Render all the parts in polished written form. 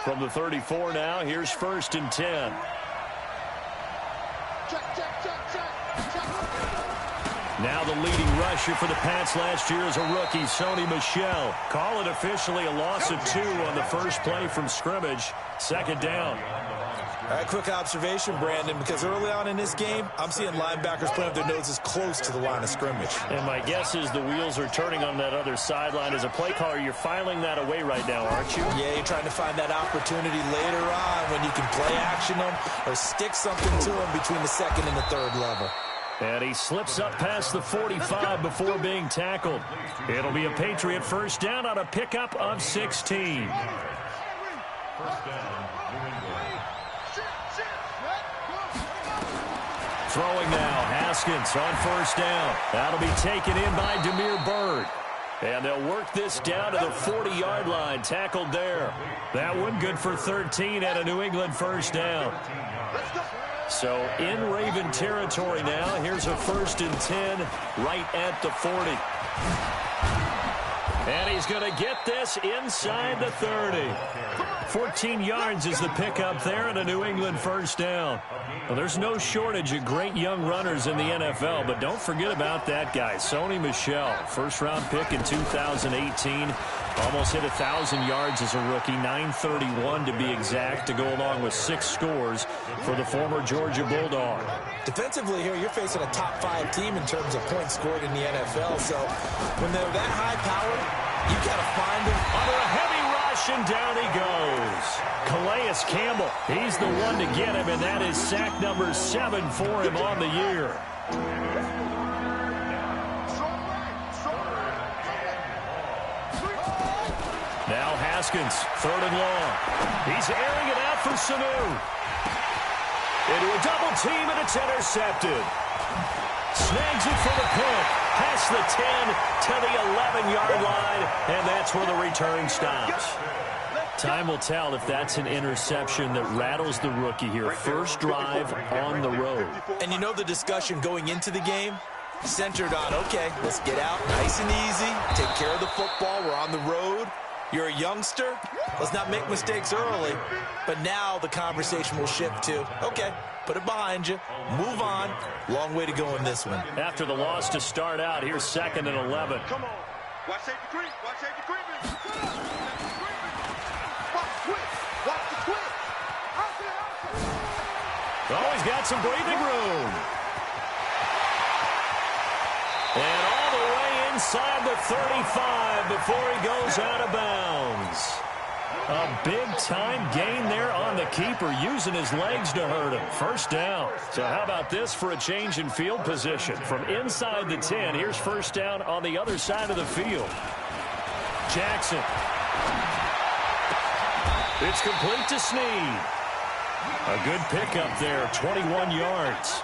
From the 34 now, here's 1st and 10. Now the leading rusher for the Pats last year is a rookie, Sony Michel. Call it officially a loss of 2 on the first play from scrimmage. 2nd down. All right, quick observation, Brandon, because early on in this game, I'm seeing linebackers playing with their noses close to the line of scrimmage. And my guess is the wheels are turning on that other sideline. As a play caller, you're filing that away right now, aren't you? Yeah, you're trying to find that opportunity later on when you can play action them or stick something to them between the 2nd and the 3rd level. And he slips up past the 45 before being tackled. It'll be a Patriot 1st down on a pickup of 16. 1st down, New England. Throwing now, Haskins on 1st down. That'll be taken in by Demir Bird. And they'll work this down to the 40-yard line, tackled there. That one good for 13 at a New England 1st down. So in Raven territory now, here's a 1st and 10 right at the 40. And he's going to get this inside the 30. 14 yards is the pickup there and a New England 1st down. Well, there's no shortage of great young runners in the NFL, but don't forget about that guy, Sony Michel. 1st-round pick in 2018. Almost hit 1,000 yards as a rookie, 931 to be exact, to go along with 6 scores for the former Georgia Bulldog. Defensively here, you're facing a top 5 team in terms of points scored in the NFL, so when they're that high-powered, you got to find them. Under a heavy rush, and down he goes. Calais Campbell, he's the one to get him, and that is sack number 7 for him on the year. Now Haskins, 3rd and long. He's airing it out for Sanu. Into a double team, and it's intercepted. Snags it for the pick. Past the 10 to the 11-yard line, and that's where the return stops. Time will tell if that's an interception that rattles the rookie here. 1st drive on the road. And you know the discussion going into the game? Centered on, okay, let's get out nice and easy, take care of the football, we're on the road. You're a youngster, let's not make mistakes early. But now the conversation will shift to, okay, put it behind you, move on. Long way to go in this one. After the loss to start out, here's 2nd and 11. Come on. Watch safety creep. Watch safety creeping. Watch the twist. Watch the twist. Oh, he's got some breathing room. And all the way inside the 35 before he goes out of bounds. A big-time gain there on the keeper, using his legs to hurt him. 1st down. So how about this for a change in field position? From inside the 10, here's 1st down on the other side of the field. Jackson. It's complete to Snead. A good pickup there, 21 yards.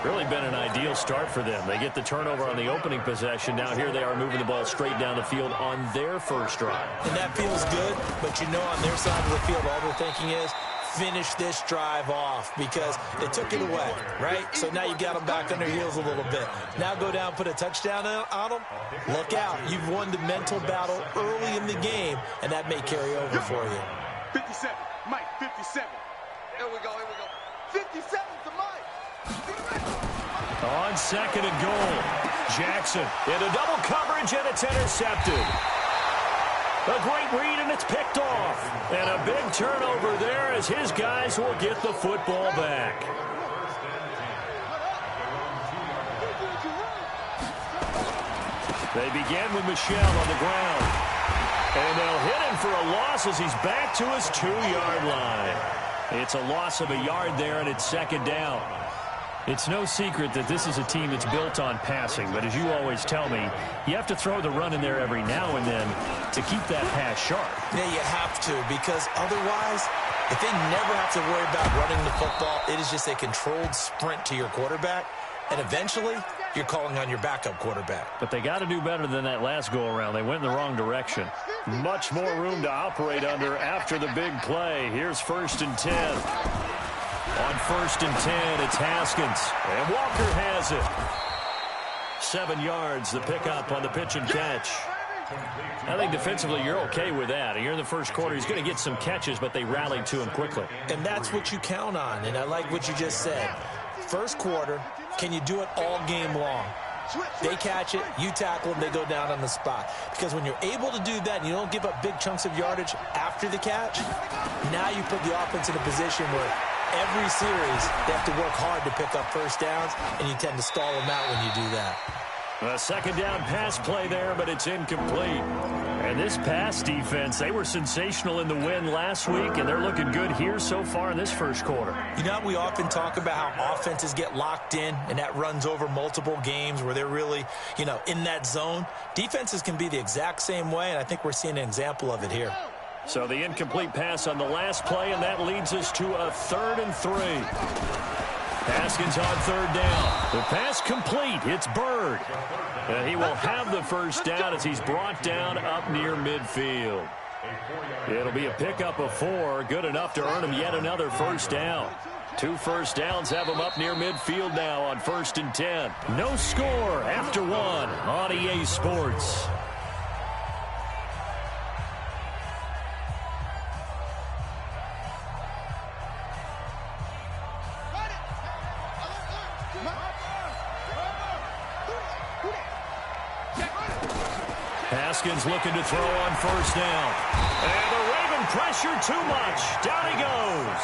Really been an ideal start for them. They get the turnover on the opening possession. Now here they are moving the ball straight down the field on their 1st drive. And that feels good, but you know on their side of the field, all they're thinking is finish this drive off because they took it away, right? So now you got them back on their heels a little bit. Now go down, put a touchdown on them. Look out. You've won the mental battle early in the game, and that may carry over for you. 57. Mike, 57. Here we go. 57 to Mike. On 2nd and goal, Jackson into double coverage, and it's intercepted. A great read, and it's picked off. And a big turnover there as his guys will get the football back. They begin with Michel on the ground. And they'll hit him for a loss as he's back to his 2-yard line. It's a loss of a yard there, and it's 2nd down. It's no secret that this is a team that's built on passing, but as you always tell me, you have to throw the run in there every now and then to keep that pass sharp. Yeah, you have to, because otherwise, if they never have to worry about running the football, it is just a controlled sprint to your quarterback, and eventually, you're calling on your backup quarterback. But they got to do better than that last go-around. They went in the wrong direction. Much more room to operate under after the big play. Here's 1st and 10. On 1st and 10, it's Haskins. And Walker has it. 7 yards, the pickup on the pitch and catch. I think defensively you're okay with that. You're in the first quarter. He's going to get some catches, but they rallied to him quickly. And that's what you count on, and I like what you just said. First quarter, can you do it all game long? They catch it, you tackle them, they go down on the spot. Because when you're able to do that and you don't give up big chunks of yardage after the catch, now you put the offense in a position where every series they have to work hard to pick up first downs, and you tend to stall them out when you do that. A second down pass play there, but it's incomplete. And this pass defense, they were sensational in the win last week, and they're looking good here so far in this first quarter. You know, we often talk about how offenses get locked in, and that runs over multiple games where they're really, in that zone. Defenses can be the exact same way, and I think we're seeing an example of it here. So the incomplete pass on the last play, and that leads us to a 3rd and 3. Haskins on 3rd down. The pass complete. It's Bird. And he will have the first down as he's brought down up near midfield. It'll be a pickup of 4. Good enough to earn him yet another first down. 2 first downs have him up near midfield now on 1st and 10. No score after 1 on EA Sports. Haskins looking to throw on 1st down. And the Raven pressure too much. Down he goes.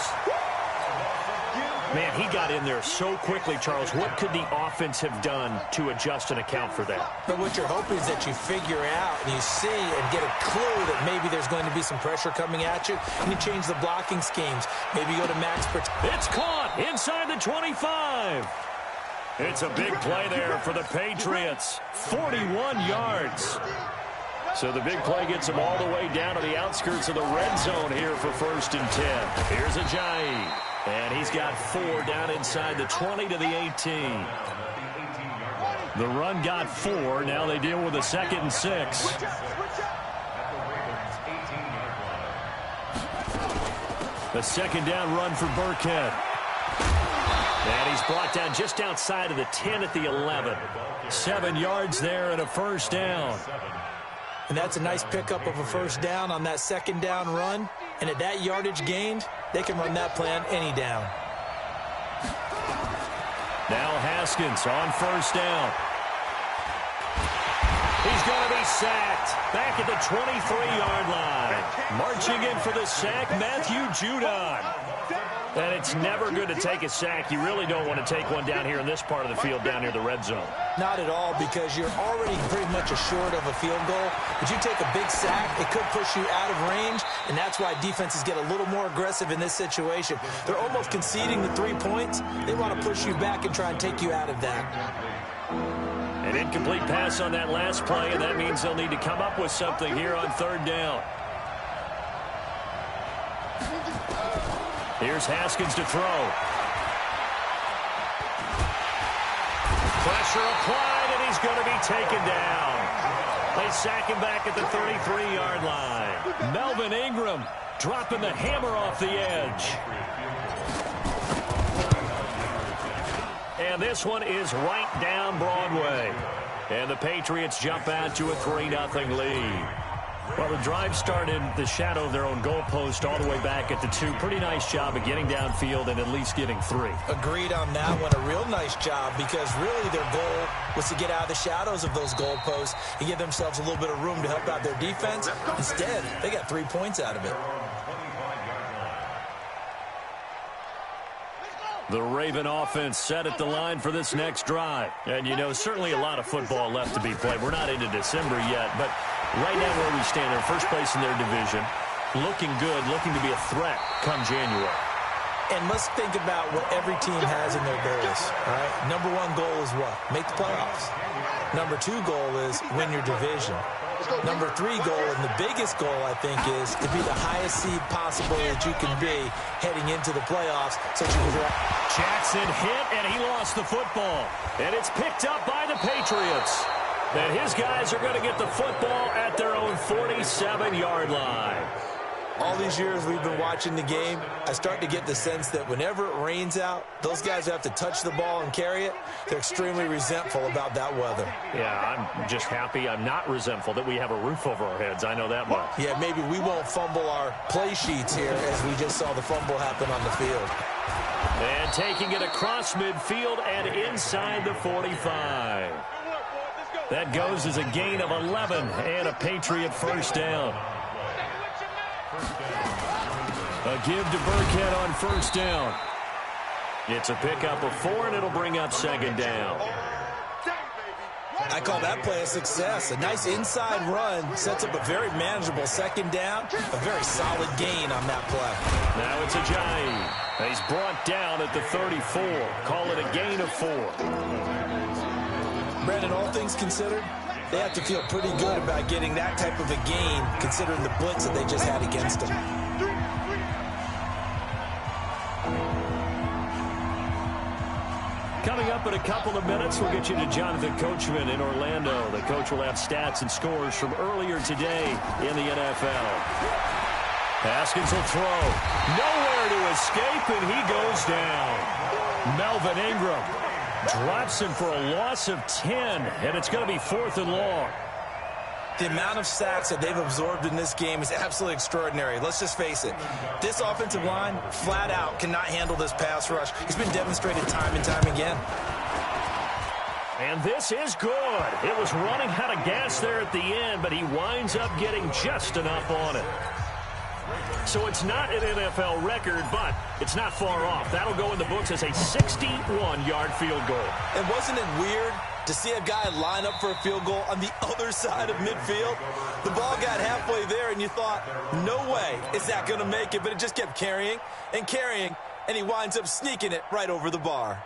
Man, he got in there so quickly, Charles. What could the offense have done to adjust and account for that? But what you're hoping is that you figure out and you see and get a clue that maybe there's going to be some pressure coming at you, and you change the blocking schemes. Maybe you go to max protection. It's caught inside the 25. It's a big play there for the Patriots. 41 yards. So the big play gets him all the way down to the outskirts of the red zone here for 1st and 10. Here's Ajayi. And he's got 4 down inside the 20 to the 18. The run got 4. Now they deal with a 2nd and 6. The 2nd down run for Burkhead. And he's brought down just outside of the 10 at the 11. 7 yards there and a first down. And that's a nice pickup of a first down on that 2nd down run. And at that yardage gained, they can run that play on any down. Now Haskins on 1st down. He's going to be sacked back at the 23-yard line. Marching in for the sack, Matthew Judon. And it's never good to take a sack. You really don't want to take one down here in this part of the field down near the red zone. Not at all, because you're already pretty much assured of a field goal. But you take a big sack, it could push you out of range, and that's why defenses get a little more aggressive in this situation. They're almost conceding the 3 points. They want to push you back and try and take you out of that. An incomplete pass on that last play, and that means they'll need to come up with something here on 3rd down. Here's Haskins to throw. Pressure applied, and he's going to be taken down. They sack him back at the 33-yard line. Melvin Ingram dropping the hammer off the edge. And this one is right down Broadway. And the Patriots jump out to a 3-0 lead. Well, the drive started the shadow of their own goalpost all the way back at the 2. Pretty nice job of getting downfield and at least getting 3. Agreed on that one. A real nice job, because really their goal was to get out of the shadows of those goalposts and give themselves a little bit of room to help out their defense. Instead, they got 3 points out of it. The Raven offense set at the line for this next drive. And, certainly a lot of football left to be played. We're not into December yet, but right now where we stand, they're first place in their division. Looking good, looking to be a threat come January. And let's think about what every team has in their goals. All right? Number 1 goal is what? Make the playoffs. Number 2 goal is win your division. Number 3 goal, and the biggest goal, I think, is to be the highest seed possible that you can be heading into the playoffs. So you can Jackson hit, and he lost the football. And it's picked up by the Patriots. And his guys are going to get the football at their own 47-yard line. all these years we've been watching the game, I start to get the sense that whenever it rains out, those guys who have to touch the ball and carry it, they're extremely resentful about that weather. Yeah, I'm just happy I'm not resentful that we have a roof over our heads. I know that much. Yeah, maybe we won't fumble our play sheets here as we just saw the fumble happen on the field. And taking it across midfield and inside the 45. That goes as a gain of 11 and a Patriot first down. A give to Burkhead on first down. It's a pickup of 4, and it'll bring up second down. I call that play a success. A nice inside run sets up a very manageable second down. A very solid gain on that play. Now it's Ajayi. He's brought down at the 34. Call it a gain of 4. Brandon, all things considered, they have to feel pretty good about getting that type of a gain, considering the blitz that they just had against them. Coming up in a couple of minutes, we'll get you to Jonathan Coachman in Orlando. The coach will have stats and scores from earlier today in the NFL. Haskins will throw. Nowhere to escape, and he goes down. Melvin Ingram drops him for a loss of 10, and it's going to be 4th and long. The amount of sacks that they've absorbed in this game is absolutely extraordinary. Let's just face it. This offensive line, flat out, cannot handle this pass rush. It's been demonstrated time and time again. And this is good. It was running out of gas there at the end, but he winds up getting just enough on it. So it's not an NFL record, but it's not far off. That'll go in the books as a 61-yard field goal. And wasn't it weird to see a guy line up for a field goal on the other side of midfield? The ball got halfway there, and you thought, no way is that going to make it, but it just kept carrying and carrying, and he winds up sneaking it right over the bar.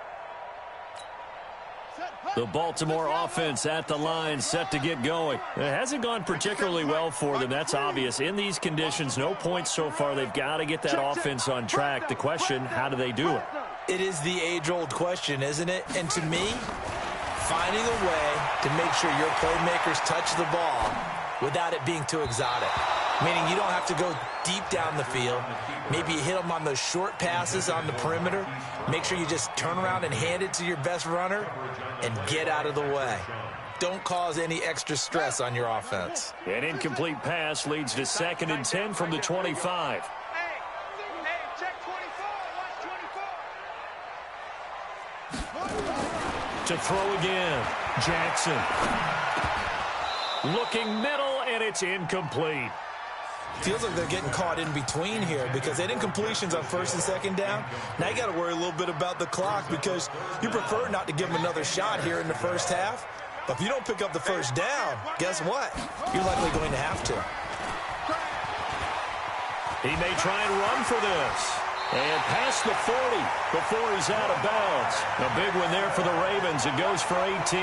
The Baltimore offense at the line, set to get going. It hasn't gone particularly well for them, that's obvious. In these conditions, no points so far. They've got to get that offense on track. The question, how do they do it? It is the age-old question, isn't it? And to me, finding a way to make sure your playmakers touch the ball without it being too exotic. Meaning you don't have to go deep down the field. Maybe you hit them on those short passes on the perimeter. Make sure you just turn around and hand it to your best runner and get out of the way. Don't cause any extra stress on your offense. An incomplete pass leads to 2nd and 10 from the 25. To throw again, Jackson. Looking middle, and it's incomplete. Feels like they're getting caught in between here because they did completions on 1st and 2nd down. Now you got to worry a little bit about the clock because you prefer not to give them another shot here in the first half. But if you don't pick up the first down, guess what? You're likely going to have to. He may try and run for this. And past the 40 before he's out of bounds. A big one there for the Ravens. It goes for 18.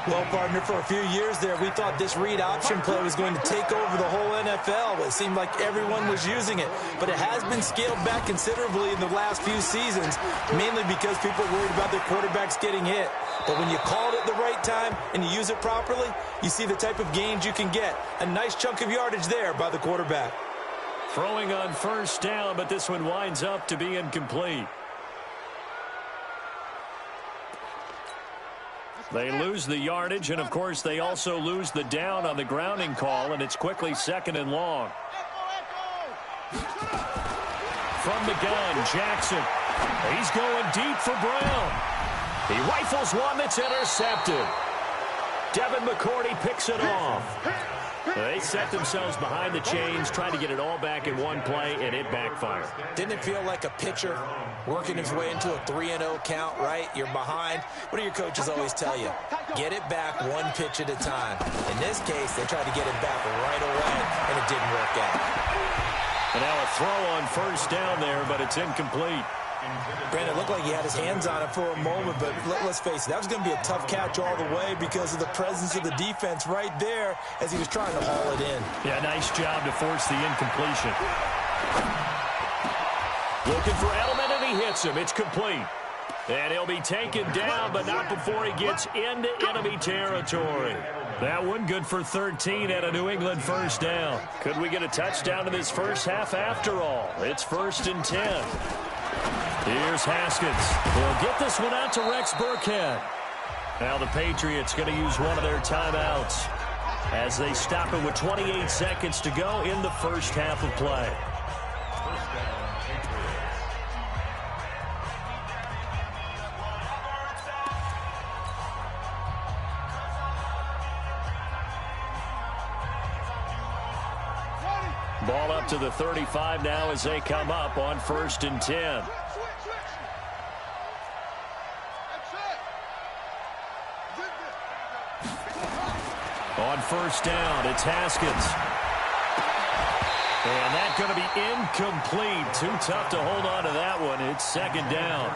Well, partner, for a few years there, we thought this read option play was going to take over the whole NFL. It seemed like everyone was using it. But it has been scaled back considerably in the last few seasons, mainly because people are worried about their quarterbacks getting hit. But when you call it at the right time and you use it properly, you see the type of gains you can get. A nice chunk of yardage there by the quarterback. Throwing on first down, but this one winds up to be incomplete. They lose the yardage, and, of course, they also lose the down on the grounding call, and it's quickly 2nd and long. From the gun, Jackson. He's going deep for Brown. He rifles one that's intercepted. Devin McCourty picks it off. They set themselves behind the chains, trying to get it all back in one play, and it backfired. Didn't it feel like a pitcher working his way into a 3-0 count, right? You're behind. What do your coaches always tell you? Get it back one pitch at a time. In this case, they tried to get it back right away, and it didn't work out. And now a throw on first down there, but it's incomplete. Brandon, it looked like he had his hands on it for a moment, but let's face it, that was going to be a tough catch all the way because of the presence of the defense right there as he was trying to haul it in. Yeah, nice job to force the incompletion. Looking for Edelman, and he hits him. It's complete. And he'll be taken down, but not before he gets into enemy territory. That one good for 13 and a New England first down. Could we get a touchdown in this first half after all? It's 1st and 10. Here's Haskins. He'll get this one out to Rex Burkhead. Now the Patriots going to use one of their timeouts as they stop it with 28 seconds to go in the first half of play. Ball up to the 35 now as they come up on 1st and 10. On 1st down, it's Haskins. And that's going to be incomplete. Too tough to hold on to that one. It's 2nd down.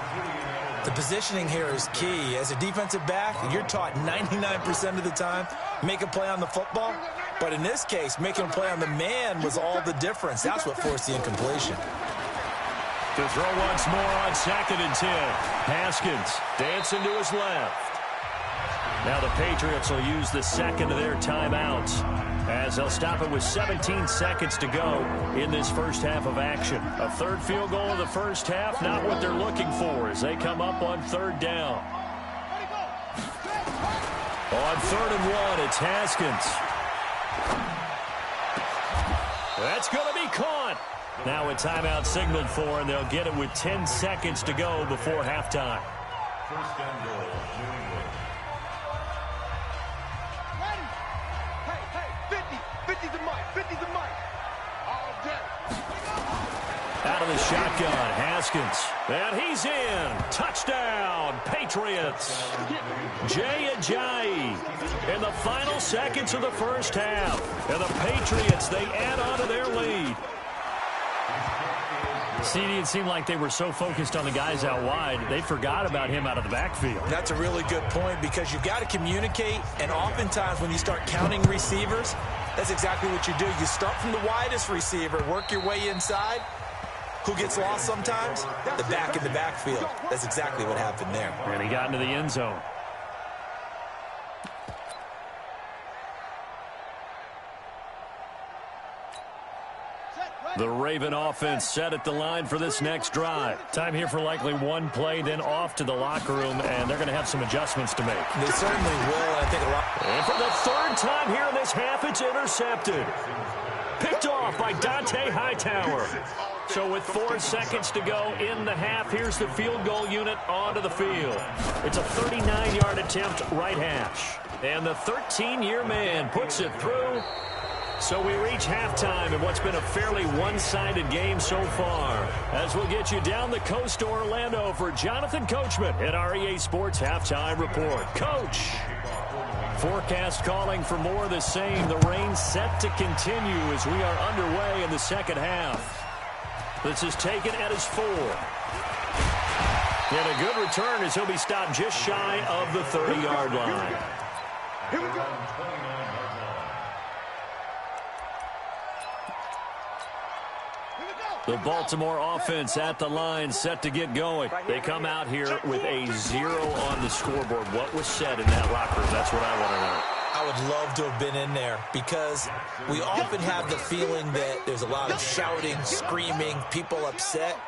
The positioning here is key. As a defensive back, you're taught 99% of the time, make a play on the football. But in this case, making a play on the man was all the difference. That's what forced the incompletion. To throw once more on 2nd and 10. Haskins dancing to his left. Now the Patriots will use the second of their timeouts as they'll stop it with 17 seconds to go in this first half of action. A 3rd field goal in the first half, not what they're looking for as they come up on 3rd down. On 3rd and 1, it's Haskins. That's going to be caught. Now a timeout signaled for, and they'll get it with 10 seconds to go before halftime. 1st and goal, New England. Hey, 50 the mic, 50 the mic. All day. Out of the shotgun, Haskins. And he's in. Touchdown, Patriots. Jay Ajayi in the final seconds of the first half. And the Patriots, they add on to their lead. CD, it seemed like they were so focused on the guys out wide, they forgot about him out of the backfield. That's a really good point because you've got to communicate, and oftentimes when you start counting receivers, that's exactly what you do. You start from the widest receiver, work your way inside. Who gets lost sometimes? The back in the backfield. That's exactly what happened there. And he got into the end zone. The Raven offense set at the line for this next drive. Time here for likely one play, then off to the locker room, and they're going to have some adjustments to make. They certainly will, and I think a lot. And for the 3rd time here in this half, it's intercepted. Picked off by Dante Hightower. So with 4 seconds to go in the half, here's the field goal unit onto the field. It's a 39-yard attempt, right hash. And the 13-year man puts it through. So we reach halftime in what's been a fairly one-sided game so far. As we'll get you down the coast to Orlando for Jonathan Coachman at our EA Sports Halftime Report. Coach. Forecast calling for more of the same. The rain set to continue as we are underway in the second half. This is taken at his 4. And a good return as he'll be stopped just shy of the 30-yard line. Here we go. The Baltimore offense at the line, set to get going. They come out here with a 0 on the scoreboard. What was said in that locker room? That's what I want to know. I would love to have been in there because we often have the feeling that there's a lot of shouting, screaming, people upset.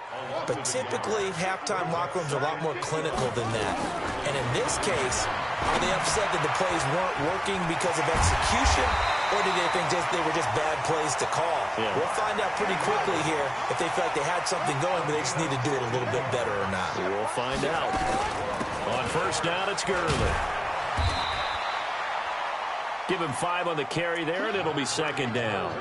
But typically, halftime locker rooms are a lot more clinical than that. And in this case, are they upset that the plays weren't working because of execution? Or did they think they were just bad plays to call? Yeah. We'll find out pretty quickly here if they feel like they had something going, but they just need to do it a little bit better or not. We'll find out. On 1st down, it's Gurley. Give him 5 on the carry there, and it'll be 2nd down.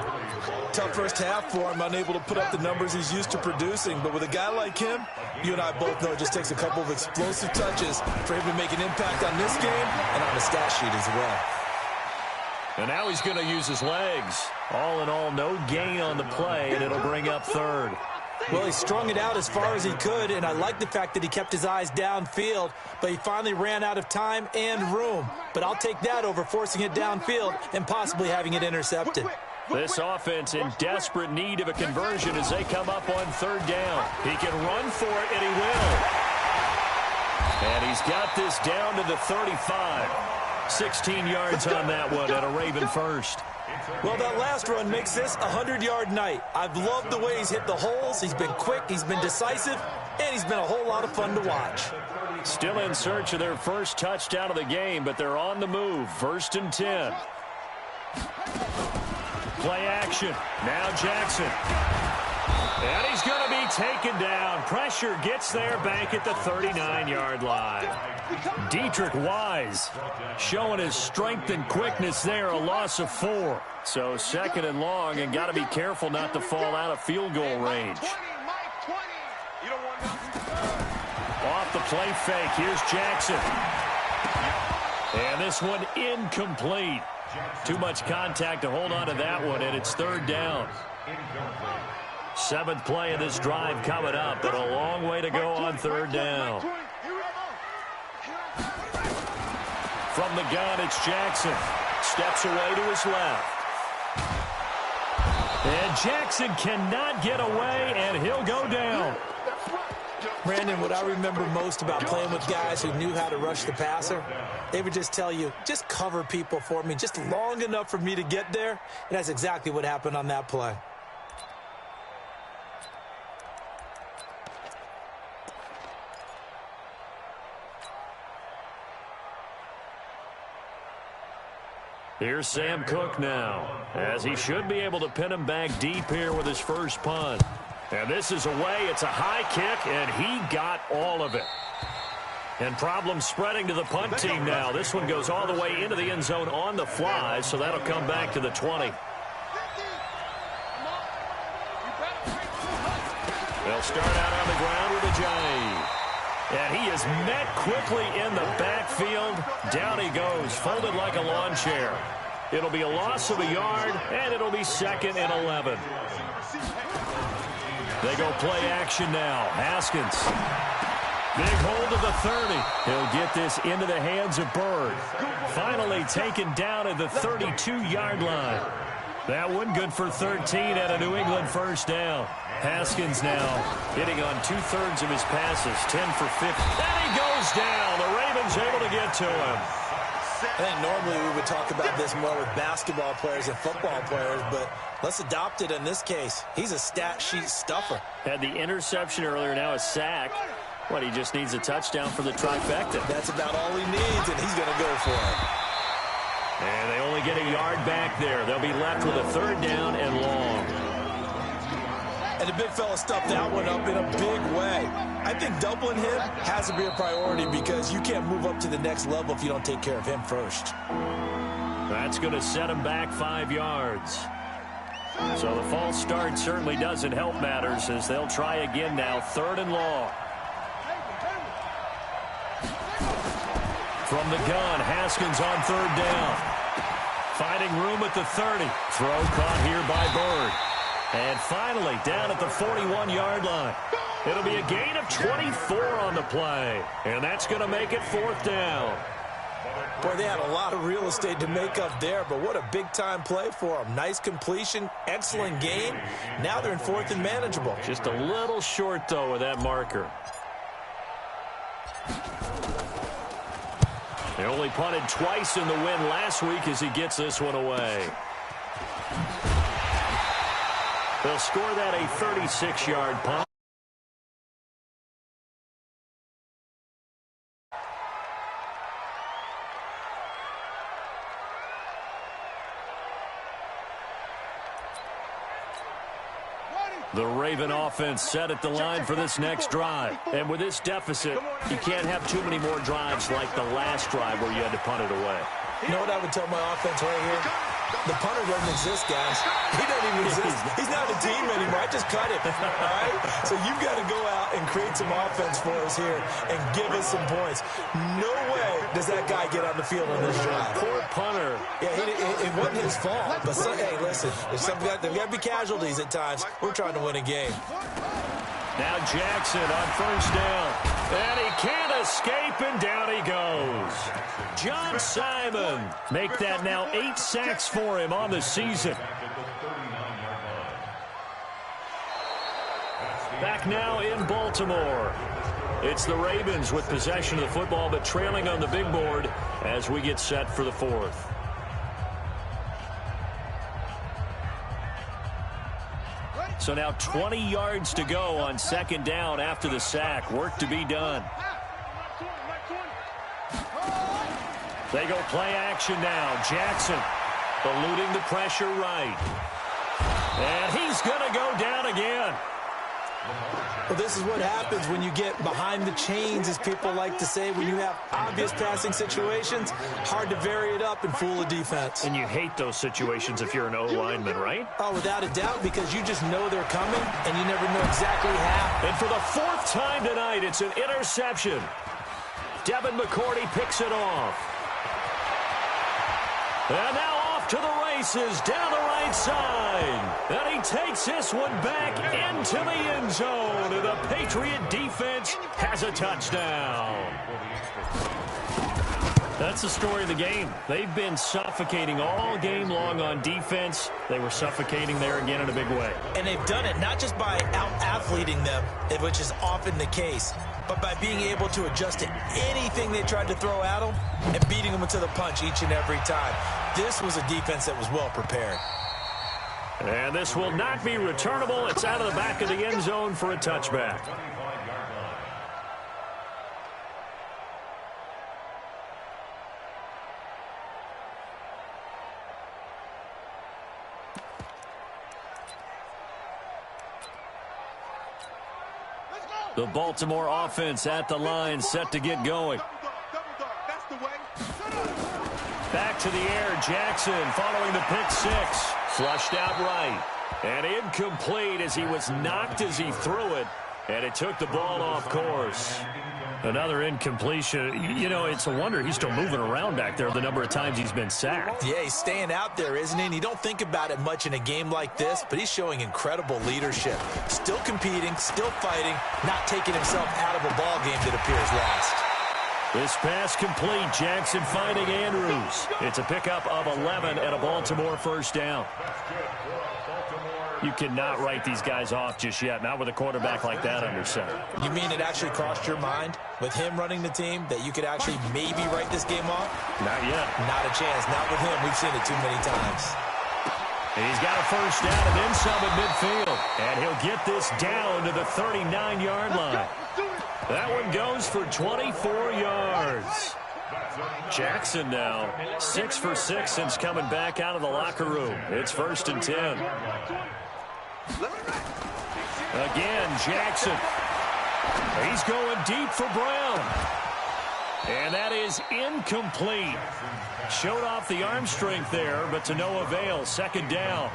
Tough first half for him, unable to put up the numbers he's used to producing. But with a guy like him, you and I both know it just takes a couple of explosive touches for him to make an impact on this game and on the stat sheet as well. And now he's going to use his legs. All in all, no gain on the play, and it'll bring up 3rd. Well, he strung it out as far as he could, and I like the fact that he kept his eyes downfield, but he finally ran out of time and room. But I'll take that over forcing it downfield and possibly having it intercepted. This offense in desperate need of a conversion as they come up on 3rd down. He can run for it, and he will. And he's got this down to the 35. 16 yards on that one and a Raven first. Well, that last run makes this a 100-yard night. I've loved the way he's hit the holes. He's been quick, he's been decisive, and he's been a whole lot of fun to watch. Still in search of their first touchdown of the game, but they're on the move. 1st and 10. Play action. Now Jackson. And he's going to be taken down. Pressure gets there back at the 39-yard line. Dietrich Wise showing his strength and quickness there, a loss of 4. So 2nd and long, and got to be careful not to fall out of field goal range. Off the play fake, here's Jackson. And this one incomplete. Too much contact to hold on to that one, and it's 3rd down. 7th play of this drive coming up, but a long way to go on 3rd down. From the gun, it's Jackson. Steps away to his left. And Jackson cannot get away, and he'll go down. Brandon, what I remember most about playing with guys who knew how to rush the passer, they would just tell you, just cover people for me, just long enough for me to get there. And that's exactly what happened on that play. Here's Sam Cook now, as he should be able to pin him back deep here with his first punt. And this is away. It's a high kick, and he got all of it. And problems spreading to the punt team now. This one goes all the way into the end zone on the fly, so that'll come back to the 20. They'll start out on the ground with a jive. And he is met quickly in the backfield. Down he goes, folded like a lawn chair. It'll be a loss of a yard, and it'll be 2nd and 11. They go play action now. Haskins. Big hold of the 30. He'll get this into the hands of Bird. Finally taken down at the 32-yard line. That one good for 13 and a New England first down. Haskins now hitting on 2/3 of his passes, 10 for 50. And he goes down. The Ravens able to get to him. I think normally we would talk about this more with basketball players and football players, but let's adopt it in this case. He's a stat sheet stuffer. Had the interception earlier, now a sack. What, he just needs a touchdown for the trifecta. That's about all he needs, and he's going to go for it. And they only get a yard back there. They'll be left with a 3rd down and long. And the big fella stuffed that one up in a big way. I think doubling him has to be a priority because you can't move up to the next level if you don't take care of him first. That's going to set him back 5 yards. So the false start certainly doesn't help matters as they'll try again now, 3rd and long. From the gun, Haskins on 3rd down. Finding room at the 30. Throw caught here by Bird. And finally, down at the 41-yard line. It'll be a gain of 24 on the play. And that's going to make it 4th down. Boy, they had a lot of real estate to make up there, but what a big-time play for them. Nice completion, excellent game. Now they're in 4th and manageable. Just a little short, though, with that marker. They only punted twice in the win last week as he gets this one away. They'll score that a 36-yard punt. The Raven offense set at the line for this next drive. And with this deficit, you can't have too many more drives like the last drive where you had to punt it away. You know what I would tell my offense right here? The punter doesn't exist, guys. He doesn't even exist. He's not a team anymore. I just cut him. All right? So you've got to go out and create some offense for us here and give us some points. No way does that guy get on the field on this drive. Poor punter. Yeah, it wasn't his fault. But, hey, listen, there's got to be casualties at times. We're trying to win a game. Now Jackson on 1st down. And he can't escape, and down he goes. John Simon make that now 8 sacks for him on the season. Back now in Baltimore. It's the Ravens with possession of the football, but trailing on the big board as we get set for the fourth. So now 20 yards to go on second down after the sack. Work to be done. They go play action now. Jackson eluding the pressure right. And he's going to go down again. Well, this is what happens when you get behind the chains, as people like to say, when you have obvious passing situations. Hard to vary it up and fool a defense. And you hate those situations if you're an O-lineman, right? Oh, without a doubt, because you just know they're coming, and you never know exactly how. And for the fourth time tonight, it's an interception. Devin McCourty picks it off. And now off to the races down the right side. And he takes this one back into the end zone. And the Patriot defense has a touchdown. That's the story of the game. They've been suffocating all game long on defense. They were suffocating there again in a big way. And they've done it not just by out-athleting them, which is often the case, but by being able to adjust to anything they tried to throw at them and beating them into the punch each and every time. This was a defense that was well prepared. And this will not be returnable. It's out of the back of the end zone for a touchback. The Baltimore offense at the line, set to get going. Back to the air, Jackson following the pick six. Flushed out right. And incomplete as he was knocked as he threw it. And it took the ball off course. Another incompletion. You know, it's a wonder he's still moving around back there the number of times he's been sacked. Yeah, he's staying out there, isn't he? And you don't think about it much in a game like this, but he's showing incredible leadership. Still competing, still fighting, not taking himself out of a ball game that appears lost. This pass complete. Jackson finding Andrews. It's a pickup of 11 and a Baltimore first down. You cannot write these guys off just yet, not with a quarterback like that under center. You mean it actually crossed your mind with him running the team that you could actually maybe write this game off? Not yet. Not a chance. Not with him. We've seen it too many times. He's got a first down and then some at midfield. And he'll get this down to the 39-yard line. That one goes for 24 yards. Jackson now 6 for 6 since coming back out of the locker room. It's 1st and 10. Again, Jackson. He's going deep for Brown. And that is incomplete. Showed off the arm strength there, but to no avail. 2nd down.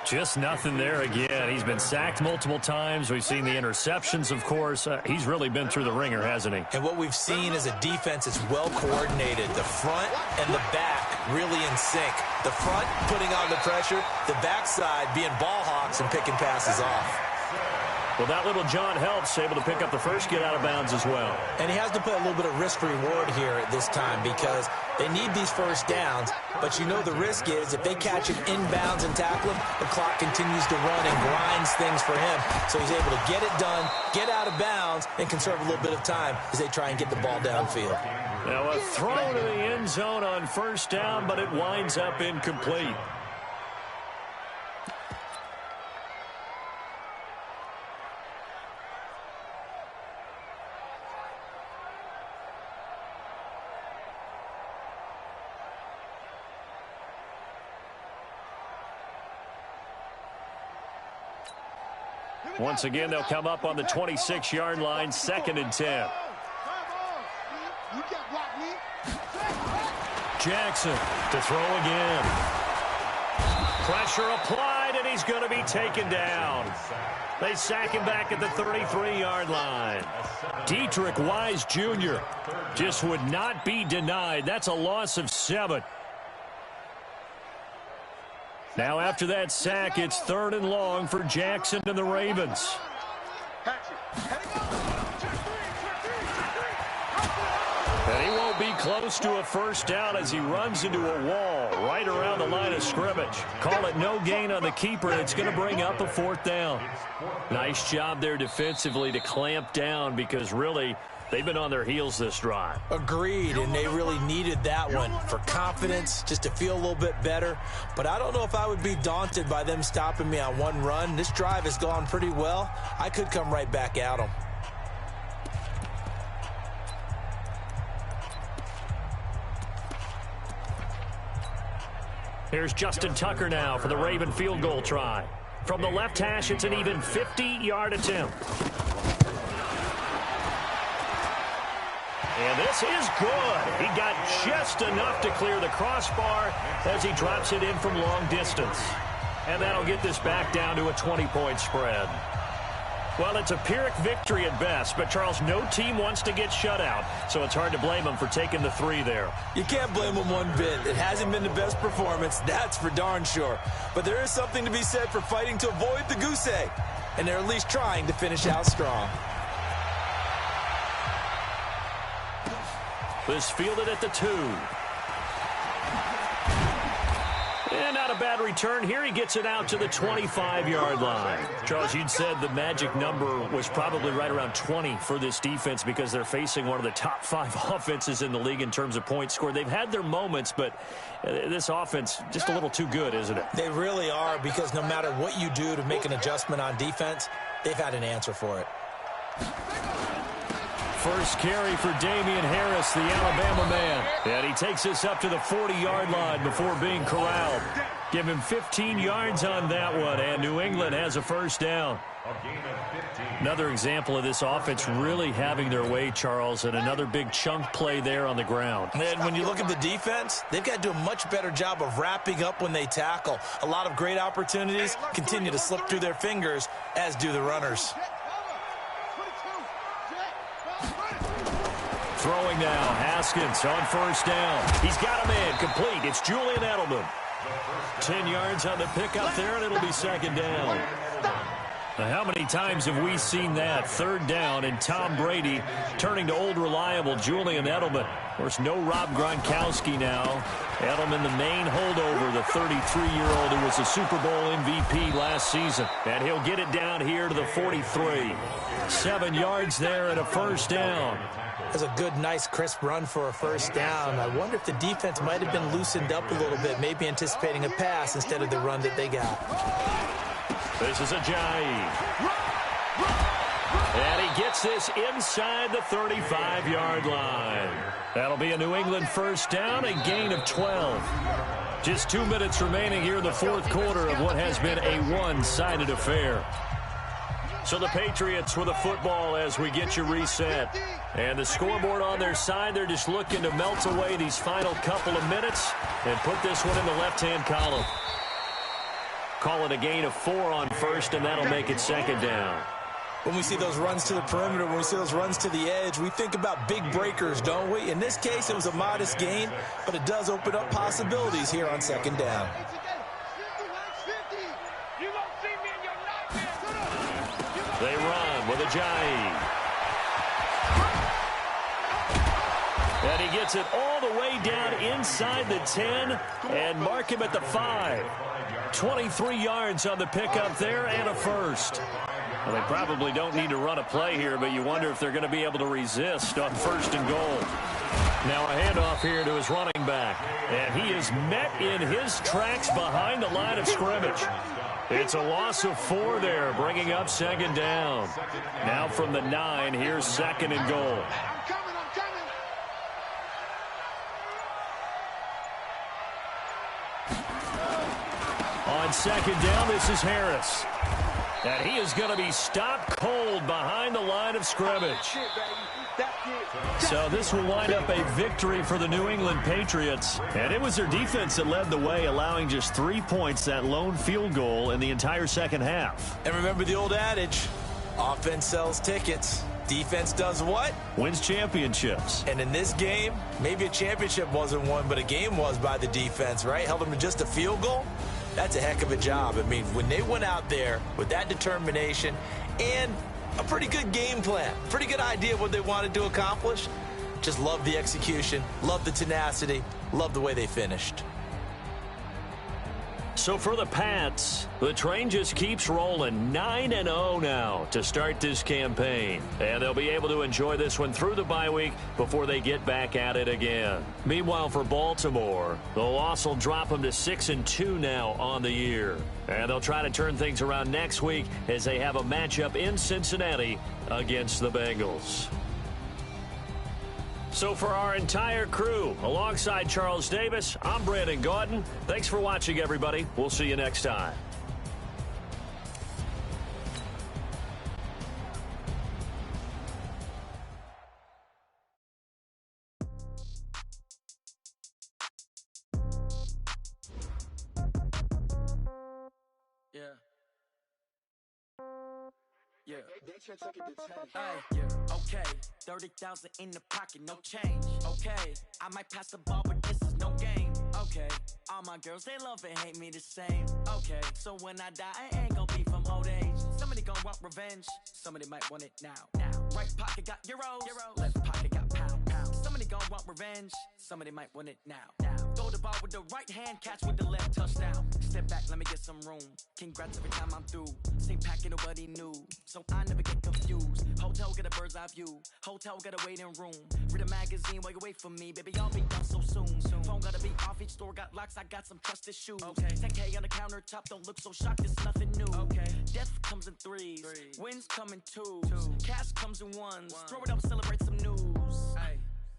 Just nothing there again. He's been sacked multiple times. We've seen the interceptions, of course. He's really been through the ringer, hasn't he? And what we've seen is a defense that's well coordinated. The front and the back really in sync. The front putting on the pressure, the backside being ball hawks and picking passes off. Well, that little John helps, able to pick up the first get out of bounds as well. And he has to put a little bit of risk reward here at this time because they need these first downs. But you know the risk is if they catch him inbounds and tackle him, the clock continues to run and grinds things for him. So he's able to get it done, get out of bounds, and conserve a little bit of time as they try and get the ball downfield. Now a throw to the end zone on first down, but it winds up incomplete. Once again, they'll come up on the 26-yard line, 2nd and 10. Jackson to throw again. Pressure applied, and he's going to be taken down. They sack him back at the 33-yard line. Dietrich Wise Jr. just would not be denied. That's a loss of 7. Now after that sack, it's 3rd and long for Jackson and the Ravens. And he won't will be close to a first down as he runs into a wall right around the line of scrimmage. Call it no gain on the keeper, and it's going to bring up a fourth down. Nice job there defensively to clamp down because really they've been on their heels this drive. Agreed, and they really needed that one for confidence, just to feel a little bit better. But I don't know if I would be daunted by them stopping me on one run. This drive has gone pretty well. I could come right back at them. Here's Justin Tucker now for the Raven field goal try. From the left hash, it's an even 50-yard attempt. And this is good. He got just enough to clear the crossbar as he drops it in from long distance. And that'll get this back down to a 20-point spread. Well, it's a Pyrrhic victory at best, but, Charles, no team wants to get shut out, so it's hard to blame them for taking the 3 there. You can't blame them one bit. It hasn't been the best performance, that's for darn sure. But there is something to be said for fighting to avoid the goose egg, and they're at least trying to finish out strong. This fielded at the 2. And not a bad return here. He gets it out to the 25-yard line. Charles, you'd said the magic number was probably right around 20 for this defense because they're facing one of the top 5 offenses in the league in terms of points scored. They've had their moments, but this offense just a little too good, isn't it? They really are, because no matter what you do to make an adjustment on defense, they've had an answer for it. First carry for Damian Harris, the Alabama man. And he takes this up to the 40-yard line before being corralled. Give him 15 yards on that one, and New England has a first down. Another example of this offense really having their way, Charles, and another big chunk play there on the ground. And when you look at the defense, they've got to do a much better job of wrapping up when they tackle. A lot of great opportunities continue to slip through their fingers, as do the runners. Throwing now, Haskins on first down. He's got a man complete. It's Julian Edelman. 10 yards on the pickup there, and it'll be second down. Now, how many times have we seen that? Third down, and Tom Brady turning to old reliable Julian Edelman. Of course, no Rob Gronkowski now. Edelman, the main holdover, the 33-year-old who was a Super Bowl MVP last season. And he'll get it down here to the 43. 7 yards there and a first down. That's a good, nice, crisp run for a first down. I wonder if the defense might have been loosened up a little bit, maybe anticipating a pass instead of the run that they got. This is Ajayi. And he gets this inside the 35-yard line. That'll be a New England first down, a gain of 12. Just 2 minutes remaining here in the fourth quarter of what has been a one-sided affair. So the Patriots with the football as we get you reset. And the scoreboard on their side, they're just looking to melt away these final couple of minutes and put this one in the left-hand column. Call it a gain of 4 on first, and that'll make it second down. When we see those runs to the perimeter, when we see those runs to the edge, we think about big breakers, don't we? In this case, it was a modest gain, but it does open up possibilities here on second down. They run with Ajayi. And he gets it all the way down inside the 10 and mark him at the 5. 23 yards on the pickup there and a first. Well, they probably don't need to run a play here, but you wonder if they're going to be able to resist on first and goal. Now a handoff here to his running back. And he is met in his tracks behind the line of scrimmage. It's a loss of 4 there, bringing up second down. Now from the 9, here's second and goal. On second down, this is Harris. And he is going to be stopped cold behind the line of scrimmage. So this will wind up a victory for the New England Patriots. And it was their defense that led the way, allowing just 3 points, that lone field goal in the entire second half. And remember the old adage, offense sells tickets. Defense does what? Wins championships. And in this game, maybe a championship wasn't won, but a game was by the defense, right? Held them to just a field goal. That's a heck of a job. I mean, when they went out there with that determination and a pretty good game plan, pretty good idea of what they wanted to accomplish, Just love the execution, love the tenacity, love the way they finished. So for the Pats, the train just keeps rolling 9-0 now to start this campaign. And they'll be able to enjoy this one through the bye week before they get back at it again. Meanwhile, for Baltimore, the loss will drop them to 6-2 now on the year. And they'll try to turn things around next week as they have a matchup in Cincinnati against the Bengals. So for our entire crew, alongside Charles Davis, I'm Brandon Gaudin. Thanks for watching, everybody. We'll see you next time. Yeah. Hey, yeah. Okay, 30,000 in the pocket, no change. Okay, I might pass the ball, but this is no game. Okay, all my girls, they love and hate me the same. Okay, so when I die, I ain't gon' be from old age. Somebody gon' want revenge, somebody might want it now. Right pocket got euros, left pocket got pound. Somebody gon' want revenge, somebody might want it now. Throw the ball with the right hand, catch with the left, touchdown. Step back, let me get some room. Congrats every time I'm through. Same packet, nobody knew, so I never get confused. Hotel get a bird's eye view, hotel got a waiting room. Read a magazine while you wait for me, baby, I'll be done so soon. Phone gotta be off, each store got locks, I got some trusted shoes. 10K on the countertop, don't look so shocked, it's nothing new. Death comes in threes, wins come in twos. Cash comes in ones, throw it up, celebrate some news.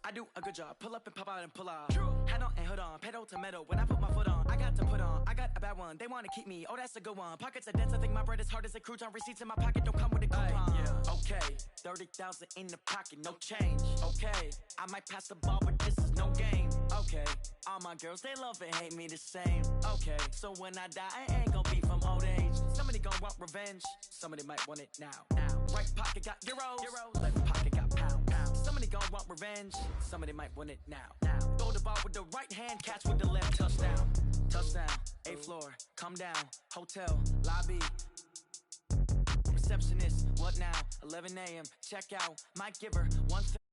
I do a good job, pull up and pop out and pull out. Head on and hood on, pedal to metal. When I put my foot on, I got to put on. I got a bad one, they wanna keep me, oh that's a good one. Pockets are dense, I think my bread is hard as a crouton. Receipts in my pocket don't come with a coupon. Okay, 30,000 in the pocket, no change. Okay, I might pass the ball, but this is no game. Okay, all my girls, they love and hate me the same. Okay, so when I die, I ain't gon' be from old age. Somebody gon' want revenge, somebody might want it now. Right pocket got euros, left pocket got pound. Somebody gon' want revenge, somebody might want it now. Throw the ball with the right hand, catch with the left, touchdown. Touchdown, 8th floor, come down, hotel, lobby. Receptionist, what now? 11 a.m., check out, might give her one thing.